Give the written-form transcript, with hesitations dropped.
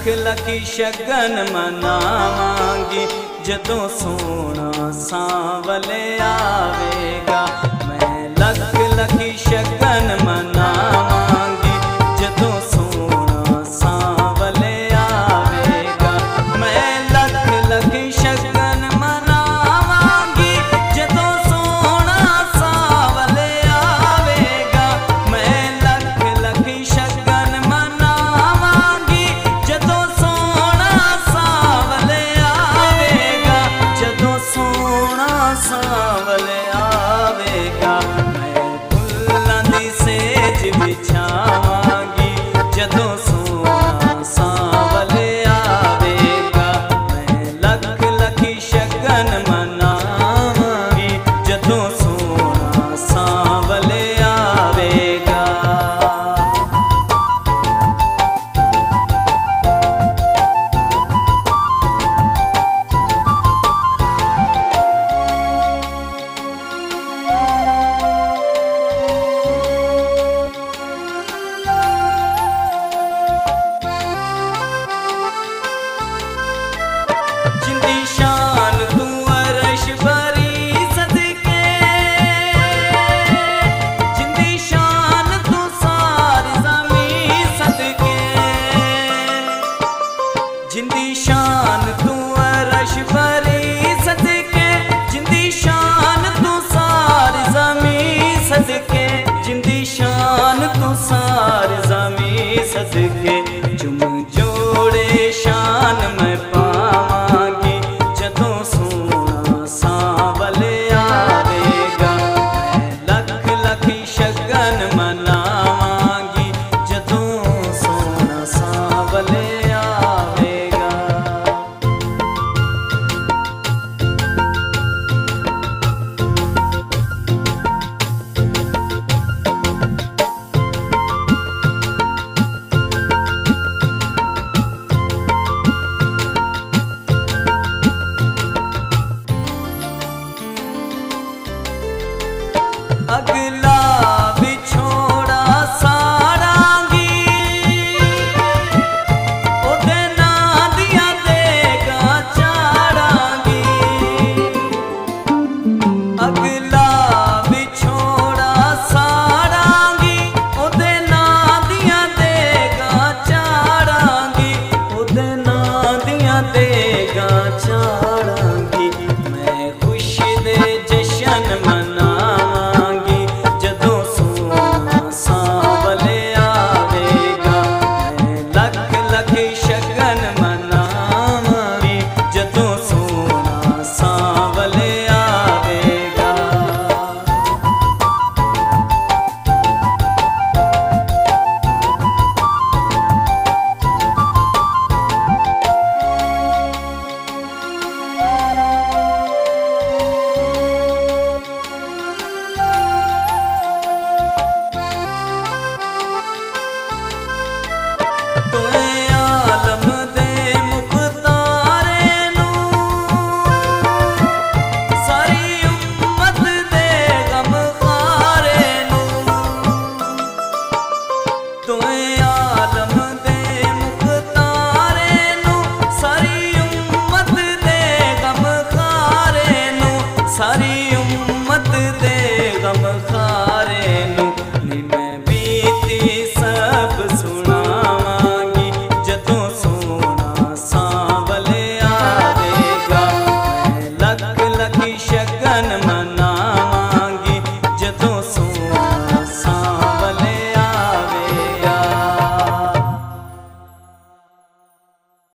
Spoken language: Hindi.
लखी शगन मनावांगी जदों सोना सांवले आवेगा। मैं लख लखी शगन मनावांगी जदों सोना सांवले आवेगा। मैं लख लखी शगन मनावांगी जदों सोना सांवले आवेगा। मैं लख लखी शगन मनावांगी जदों सोना सांवले आवेगा। जदों सोना सांवले आवेगा। मैं फुल्लां दी सेज बिछावांगी जदों सोना सांवले आवेगा। मैं लख लखी शगन मनावांगी जदों सोना सांवले आवेगा। जिंदी शान तू अरश भरी सदके, जिंदी शान तू सारी ज़मीं सदके। जिंदी शान तू अरश भरी सदके, जिंदी शान तू सारी ज़मीं सदके। जिंदी शान तू सारी ज़मीं सदके। चुम जोड़े शान में पावांगी जदों सोना सांवले आवेगा। मैं लख लखी शगन मनावांगी जदों सोना सांवले आवेगा। अगला बिछोड़ा सारांगी ओदे नां दियां देगां चाड़ांगी। अगला बिछोड़ा सारांगी ओदे नां दियां देगां चाड़ांगी। ओदे नां दियां देगां चाड़ांगी। मैं खुशी दे जशन मनावांगी जदों सोना सांवले आवेगा। मैं लख लखी शगन मनावांगी जदों सोना सांवले आवेगा। तोए आलम दे मुख्तारे नूं सारी उम्मत दे गम खारे नूं। तोए आलम दे मुख्तारे नूं सारी उम्मत दे गम खारे नूं। सारी उम्मत दे गम खारे नूं। नी मैं बीती सब सुनावांगी जदों सोना सांवले आवेगा। मैं लख लखी शगन मन